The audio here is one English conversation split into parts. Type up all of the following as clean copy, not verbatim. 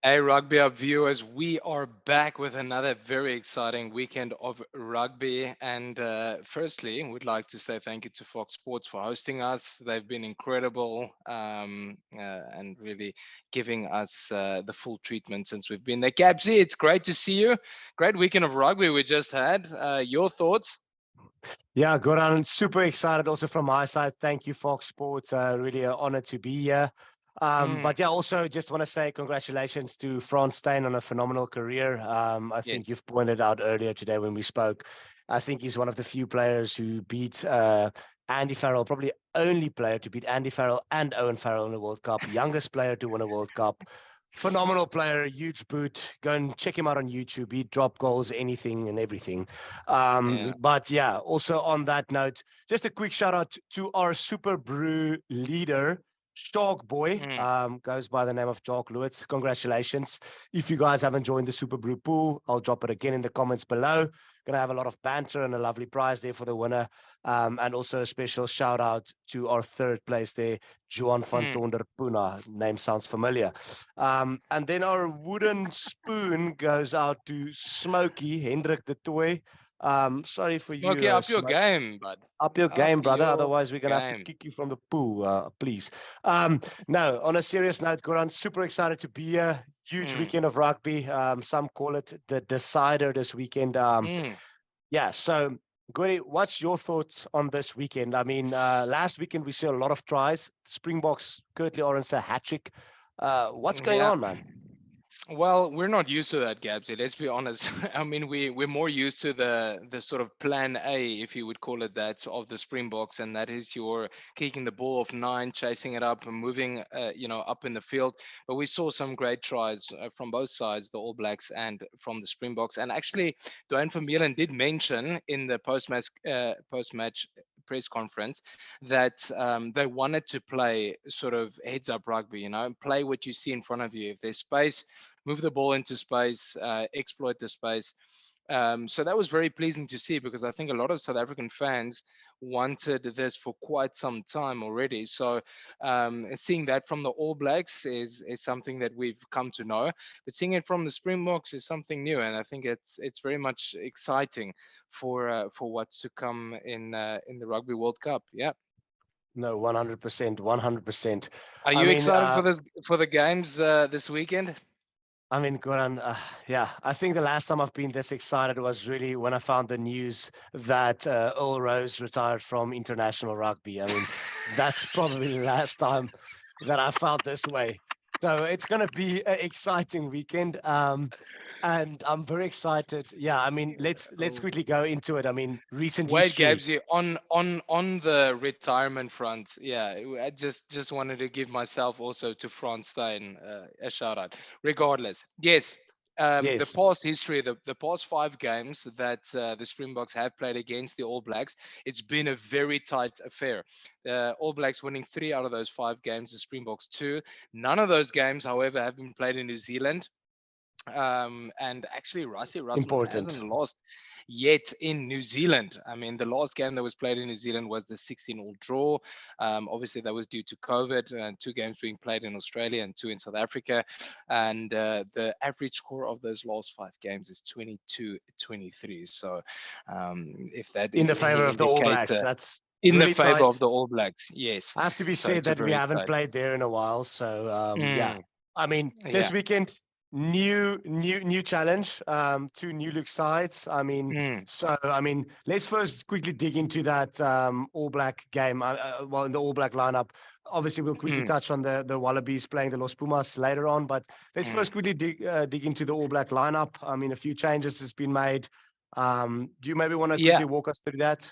Hey, Rugbyhub viewers, we are back with another very exciting weekend of rugby. And firstly, we'd like to say thank you to Fox Sports for hosting us. They've been incredible and really giving us the full treatment since we've been there. Gabsy, it's great to see you. Great weekend of rugby we just had. Your thoughts? Yeah, Goran, super excited also from my side. Thank you, Fox Sports. Really an honor to be here. Mm, But yeah, also just want to say congratulations to Franz Steyn on a phenomenal career. I think yes. you've pointed out earlier today when we spoke. I think he's one of the few players who beat Andy Farrell, probably only player to beat Andy Farrell and Owen Farrell in the World Cup, youngest player to win a World Cup. Phenomenal player, huge boot. Go and check him out on YouTube. He drop goals, anything and everything. Yeah. But yeah, also on that note, just a quick shout out to our Super Brew leader, Shark Boy, Mm, goes by the name of Jock Lewis. Congratulations. If you guys haven't joined the Super Brew pool, I'll drop it again in the comments below. Gonna have a lot of banter and a lovely prize there for the winner. And also a special shout out to our third place there, Juan van mm. Tonder Puna. Name sounds familiar. And then our wooden spoon goes out to Smokey, Hendrik de Toy. Sorry for you, Smokey, up your Smokes. game, bud. Up your Up game, brother. your Otherwise, we're gonna have to game. kick you from the pool, please. No, on a serious note, Goran, super excited to be here. Huge Mm, weekend of rugby. Some call it the decider this weekend. mm. Yeah, so Gori, what's your thoughts on this weekend? I mean, last weekend we saw a lot of tries. Springboks, Curtly Orange, a hat trick. What's going Yeah. on, man? Well, we're not used to that, Gabsy. Let's be honest. I mean, we're more used to the sort of plan A, if you would call it that, of the Springboks, and that is you're kicking the ball off 9, chasing it up, and moving, up in the field. But we saw some great tries from both sides, the All Blacks and from the Springboks. And actually, Dwayne Vermeulen did mention in the post-match press conference that they wanted to play sort of heads up rugby, play what you see in front of you. If there's space, move the ball into space, exploit the space. So that was very pleasing to see, because I think a lot of South African fans wanted this for quite some time already. So seeing that from the All Blacks is something that we've come to know, but seeing it from the Springboks is something new, and I think it's very much exciting for what's to come in the Rugby World Cup. Yeah. No, 100%, 100%. Are I you mean, excited for the games this weekend? Goran, yeah, I think the last time I've been this excited was really when I found the news that Earl Rose retired from international rugby. I mean, that's probably the last time that I felt this way. So it's going to be an exciting weekend, and I'm very excited. Yeah, I mean, let's quickly go into it. I mean, recent Wait, history. Gabsy, on the retirement front, yeah, I just wanted to give myself also to Franz Steyn a shout out. Regardless, yes, the Yes, past history, the past 5 games that the Springboks have played against the All Blacks, it's been a very tight affair. The All Blacks winning 3 out of those 5 games, the Springboks 2. None of those games, however, have been played in New Zealand. And actually, Rassie Erasmus important. hasn't lost yet in New Zealand. I mean, the last game that was played in New Zealand was the 16-all draw. Obviously, that was due to COVID, and 2 games being played in Australia and 2 in South Africa. And the average score of those last 5 games is 22-23. So, if that In is the any favor of the All Blacks, indicator, that's in the really favor of tight. the All Blacks, yes. I have to be So said it's a that we very haven't tight. played there in a while. So yeah, Mm, I mean this yeah. weekend, new challenge. Two new look sides. I mean, Mm, so I mean, let's first quickly dig into that All Black game. Well, in the All Black lineup, obviously we'll quickly mm, touch on the Wallabies playing the Los Pumas later on. But let's mm. first quickly dig into the All Black lineup. I mean, a few changes has been made. Do you maybe want to Yeah. quickly walk us through that?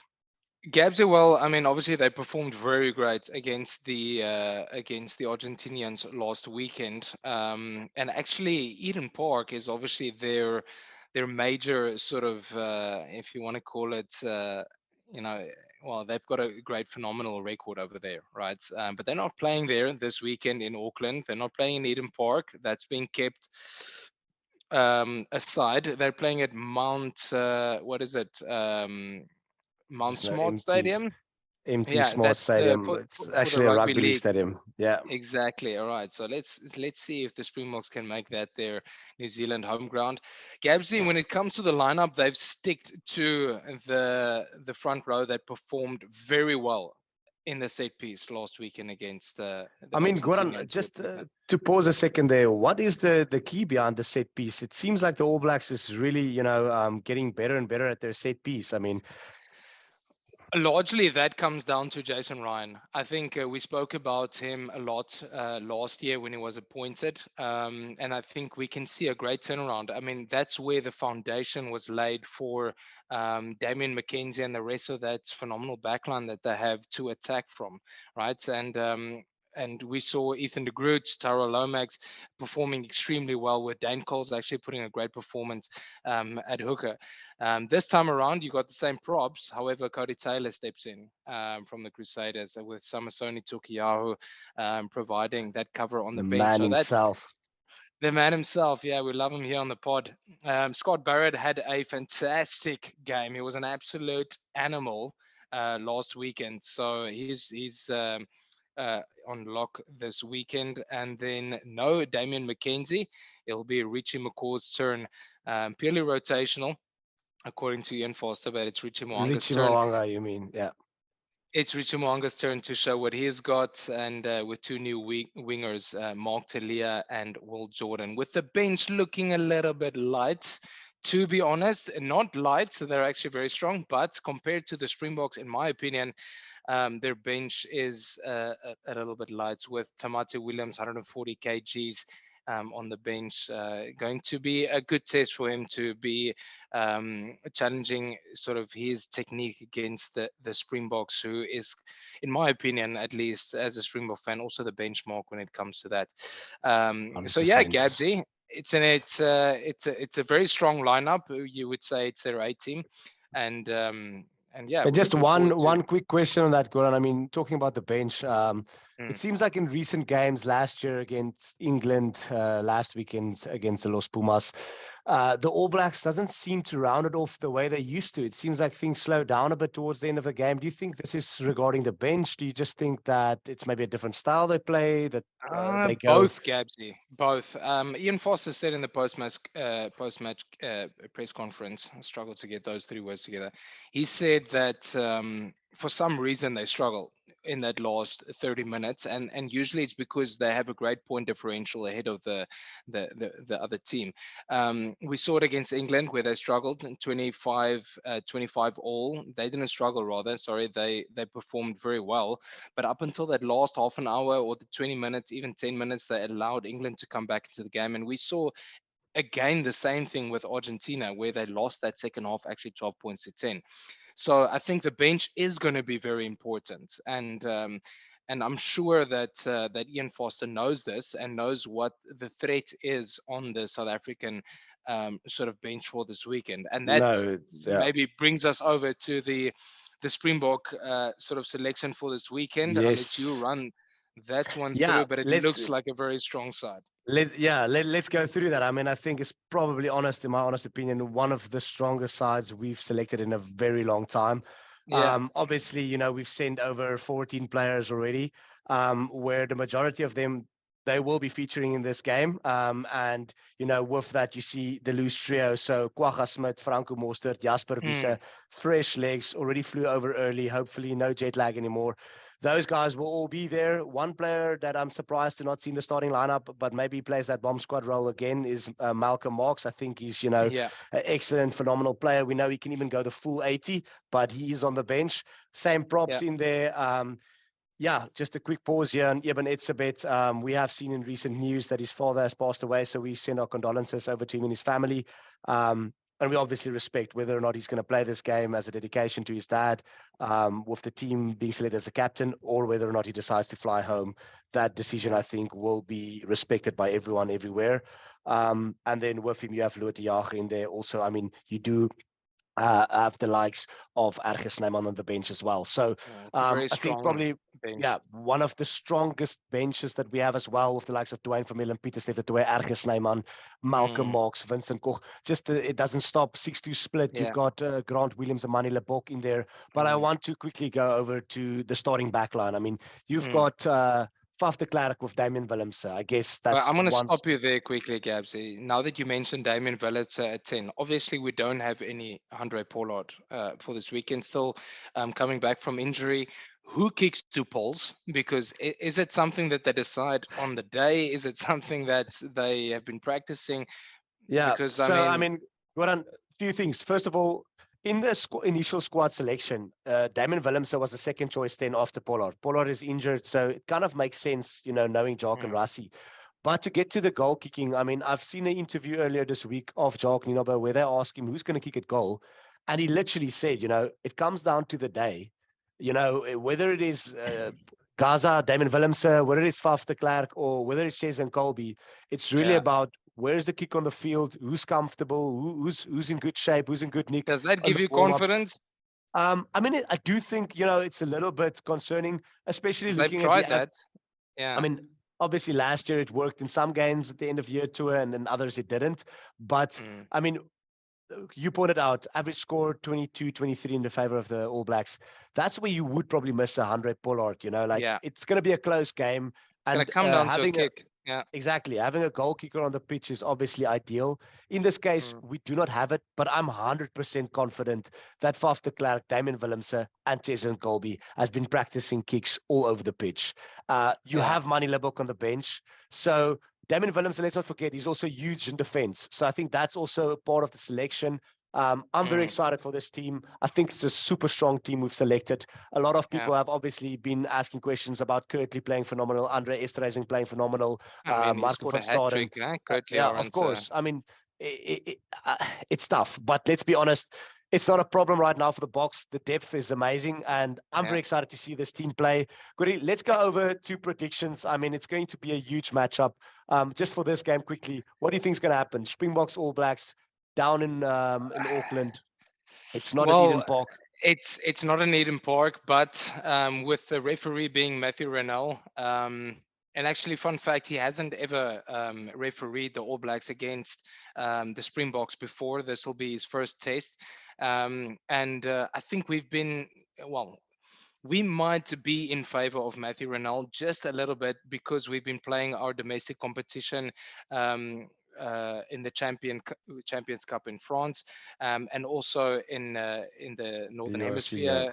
Gabsy, well, I mean, obviously they performed very great against the Argentinians last weekend, and actually Eden Park is obviously their major sort of, if you want to call it, you know, well, they've got a great, phenomenal record over there, right? But they're not playing there this weekend in Auckland. They're not playing in Eden Park. That's being kept aside. They're playing at Mount, what is it? Mount Just no Smart empty. Stadium. empty Yeah, smart that's stadium. It's for the actually a rugby rugby league league. stadium. Yeah. Exactly. All right. So let's see if the Springboks can make that their New Zealand home ground. Gabsy, when it comes to the lineup, they've sticked to the front row that performed very well in the set piece last weekend against the I mean, Goran, Argentinians. just to pause a second there, what is the key behind the set piece? It seems like the All Blacks is really, getting better and better at their set piece. I mean, Largely, that comes down to Jason Ryan. I think we spoke about him a lot last year when he was appointed, and I think we can see a great turnaround. I mean, that's where the foundation was laid for Damien McKenzie and the rest of that phenomenal backline that they have to attack from, right? And we saw Ethan de Groot, Taro Lomax performing extremely well, with Dane Coles actually putting a great performance at hooker. This time around, you got the same props. However, Cody Taylor steps in from the Crusaders with Samasoni Tukiyahu providing that cover on the the bench. man So that's himself. the man himself. Yeah, we love him here on the pod. Scott Barrett had a fantastic game. He was an absolute animal last weekend. So he's on lock this weekend. And then no Damien McKenzie. It'll be Richie McCaw's turn, purely rotational according to Ian Foster, but it's Richie Mwanga's Richie turn. Mwanga, you mean? Yeah. It's Richie Mwanga's turn to show what he's got, and with two new wingers, Mark Talia and Will Jordan, with the bench looking a little bit light. To be honest, not light, so they're actually very strong, but compared to the Springboks, in my opinion, their bench is a little bit light, with Tamati Williams, 140 kgs, on the bench. Going to be a good test for him to be challenging sort of his technique against the Springboks, who is, in my opinion, at least as a Springbok fan, also the benchmark when it comes to that. So yeah, 100%. Gabsy, it's a very strong lineup. You would say it's their A team, and yeah, And we're just looking forward to. one quick question on that, Goran. I mean, talking about the bench, it Mm. seems like in recent games last year against England, last weekend against the Los Pumas, the All Blacks doesn't seem to round it off the way they used to. It seems like things slow down a bit towards the end of the game. Do you think this is regarding the bench? Do you just think that it's maybe a different style they play, that they go? Both, Gabsy, both. Ian Foster said in the post-match press conference, I struggled to get those three words together. He said that for some reason they struggle in that last 30 minutes, and usually it's because they have a great point differential ahead of the other team. We saw it against England where they struggled in 25 all. They didn't struggle, rather. Sorry, they performed very well. But up until that last half an hour or the 20 minutes, even 10 minutes, they allowed England to come back into the game. And we saw again the same thing with Argentina, where they lost that second half, actually 12 points to 10. So I think the bench is going to be very important. And I'm sure that Ian Foster knows this and knows what the threat is on the South African sort of bench for this weekend. And that No, yeah. maybe brings us over to the Springbok sort of selection for this weekend. I'll let you Yes. run that one Yeah, through, but it let's looks like a very strong side. let's go through that. I mean, I think it's probably honest, in my honest opinion, one of the strongest sides we've selected in a very long time. Yeah. Obviously, we've sent over 14 players already, where the majority of them they will be featuring in this game. And with that, you see the loose trio. So Kwagga Smith, Franco Mostert, Jasper Mm, Wiese, fresh legs, already flew over early. Hopefully, no jet lag anymore. Those guys will all be there. One player that I'm surprised to not see in the starting lineup, but maybe plays that bomb squad role again, is Malcolm Marks. I think he's, an yeah. excellent, phenomenal player. We know he can even go the full 80, but he is on the bench. Same props Yeah. in there. Yeah, just a quick pause here. And Eben Etzebeth, we have seen in recent news that his father has passed away, so we send our condolences over to him and his family. And we obviously respect whether or not he's going to play this game as a dedication to his dad, with the team being selected as a captain, or whether or not he decides to fly home. That decision, Yeah. I think, will be respected by everyone everywhere. And then with him, you have Loete Jager in there also. I mean, you do have the likes of Erge Snyman on the bench as well. So It's a very I think strong probably, bench. yeah, one of the strongest benches that we have as well, with the likes of Dwayne Vermeulen, Pieter Stef de Tooy, Erge Snyman, Malcolm Mm, Marx, Vincent Koch. Just it doesn't stop. 6-2 split. You've yeah. got Grant Williams and Manny Lebok in there. But I Mm, want to quickly go over to the starting back line. I mean, you've mm. got Faf de Klerk with Damien Willemse. I guess Well, that's I'm going to one. stop you there quickly, Gabsy. Now that you mentioned Damien Villets at 10, obviously we don't have any Andre Pollard for this weekend, still coming back from injury. Who kicks two poles? Because is it something that they decide on the day? Is it something that they have been practicing? Yeah. Because, I So, I mean, mean, Goran, a few things. First of all, in the initial squad selection, Damon Willemse was the second choice then after Pollard. Pollard is injured, so it kind of makes sense, knowing Jock and mm, Rassi. But to get to the goal kicking, I mean, I've seen an interview earlier this week of Jock Ninobo where they ask him who's going to kick at goal. And he literally said, it comes down to the day, whether it is Gaza, Damon Willemse, whether it's Faf de Klerk, or whether it's Chase and Colby, it's really yeah. about where's the kick on the field, who's comfortable, who's in good shape, who's in good nick Does that on give the you warm-ups. confidence? I mean, I do think, it's a little bit concerning, especially Because they've looking at the tried that. I Yeah. mean, obviously last year it worked in some games at the end of year tour and in others it didn't. But Mm, I mean, you pointed out average score 22, 23 in the favor of the All Blacks. That's where you would probably miss a Andre Pollard, like yeah. it's going to be a close game. Going And to come down to a having a kick. Yeah. Exactly. Having a goal kicker on the pitch is obviously ideal. In this case, Mm, we do not have it, but I'm 100% confident that Faf de Klerk, Damien Willemse, and Jason Colby has been practicing kicks all over the pitch. You yeah. have Manny Lebok on the bench. So Damien Willemse, let's not forget, he's also huge in defense. So I think that's also a part of the selection. I'm very Mm, excited for this team. I think it's a super strong team we've selected. A lot of yeah. people have obviously been asking questions about Kirtley playing phenomenal, Andre Esterhuizen playing phenomenal, I mean, he Marco scored a van hat Staden. trick, huh? Curtly Yeah, of Arons. course. I mean, it's tough, but let's be honest, it's not a problem right now for the Boks. The depth is amazing, and I'm Yeah. very excited to see this team play. Goody, let's go over to predictions. I mean, it's going to be a huge matchup. Just for this game, quickly, what do you think is going to happen? Springboks, All Blacks, down in Auckland. It's not at Eden Well, Park. it's not an Eden Park, but with the referee being Matthew Rennell, and actually, fun fact, he hasn't ever refereed the All Blacks against the Springboks before. This will be his first test, and I think we've been well. We might be in favor of Matthew Rennell just a little bit because we've been playing our domestic competition in the Champions Cup in France, and also in the The Northern UFC, yeah.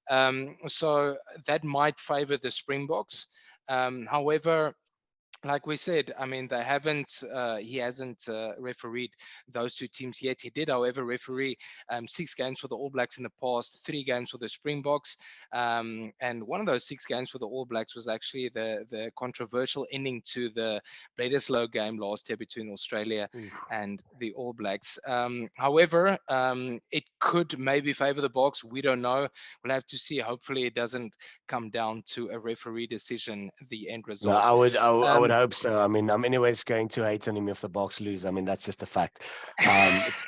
Hemisphere. So that might favor the Springboks. However, like we said, I mean, he hasn't refereed those two teams yet. He did, however, referee 6 games for the All Blacks in the past, 3 games for the Springboks. And one of those 6 games for the All Blacks was actually the controversial ending to the Bledisloe game last year between Australia Oof. and the All Blacks. However, it could maybe favor the Boks. We don't know. We'll have to see. Hopefully, it doesn't come down to a referee decision, the end No, result. I would Um, hope so. I mean, I'm anyways going to hate on him if the Box lose. I mean, that's just a fact. It's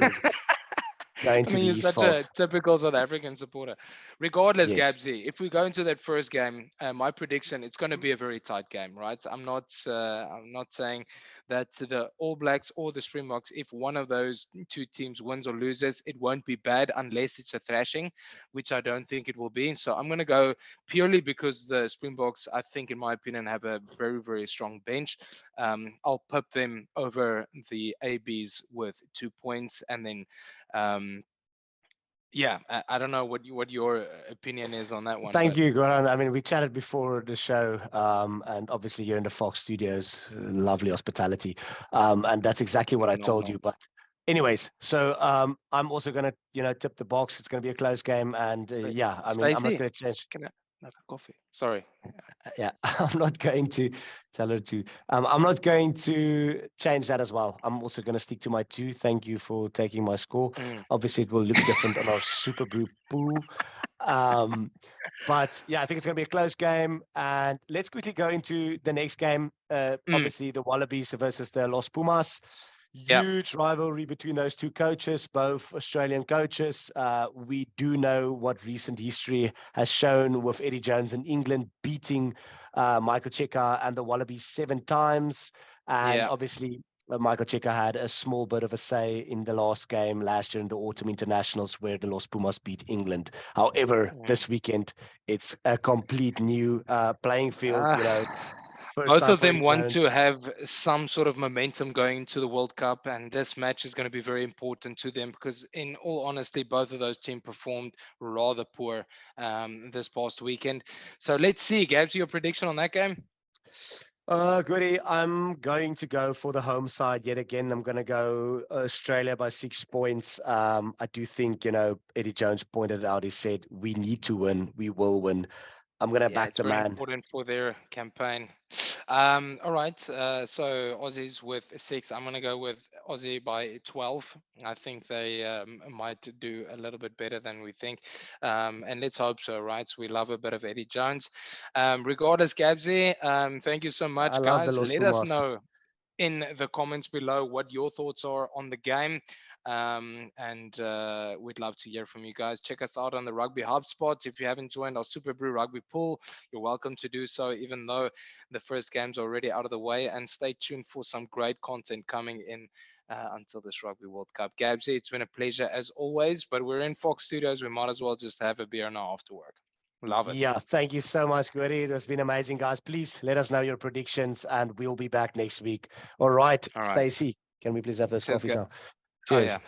going I to mean, be you're his such a fault. typical South African supporter. Regardless, Yes. Gabsy, if we go into that first game, my prediction it's going to be a very tight game, right? I'm not saying that the All Blacks or the Springboks, if one of those two teams wins or loses, it won't be bad unless it's a thrashing, which I don't think it will be. So I'm going to go purely because the Springboks, I think, in my opinion, have a very, very strong bench. I'll put them over the ABs with 2 points, and then yeah, I don't know what your opinion is on that one, Thank but you, Goran. I mean, we chatted before the show, and obviously you're in the Fox studios, lovely hospitality, and that's exactly what I told phenomenal. you. But anyways, so I'm also gonna, tip the Box. It's gonna be a close game, and Wait, yeah, I mean, I'm not Stacey, gonna change. can I have a coffee? Sorry. Yeah, I'm not going to tell her to. I'm not going to change that as well. I'm also going to stick to my 2. Thank you for taking my score. Mm. Obviously, it will look different on our Super Group pool. Um, but yeah, I think it's going to be a close game. And let's quickly go into the next game. Mm. Obviously, the Wallabies versus the Los Pumas. Yeah. Huge rivalry between those two coaches, both Australian coaches. We do know what recent history has shown with Eddie Jones in England beating Michael Cheika and the Wallabies 7 times. And Yeah. obviously, Michael Cheika had a small bit of a say in the last game last year in the autumn internationals where the Los Pumas beat England. However, Mm. this weekend, it's a complete new playing field, Uh, first both time of for them Eddie want to Jones. have some sort of momentum going into the World Cup, and this match is going to be very important to them because, in all honesty, both of those teams performed rather poor this past weekend. So let's see, Gabs, your prediction on that game? Goody, I'm going to go for the home side yet again. I'm going to go Australia by 6 points. I do think, Eddie Jones pointed out, he said, we need to win. We will win. I'm going to Yeah, back it's the very man. important for their campaign. All right. So Aussies with 6. I'm going to go with Aussie by 12. I think they might do a little bit better than we think. And let's hope so, right? We love a bit of Eddie Jones. Regardless, Gabsy, thank you so I much, love the guys. Los Let us Pumas. know in the comments below what your thoughts are on the game. And we'd love to hear from you guys. Check us out on the Rugby Hub spots. If you haven't joined our Super Brew Rugby pool, you're welcome to do so, even though the first game's already out of the way. And stay tuned for some great content coming in until this Rugby World Cup. Gabsy, it's been a pleasure as always, but we're in Fox Studios. We might as well just have a beer now after work. Love it. Yeah, thank you so much, Goody. It has been amazing, guys. Please let us know your predictions and we'll be back next week. All right, All right. Stacey, can we please have those Cheers, coffees guys. now? Oh, Cheers. yeah.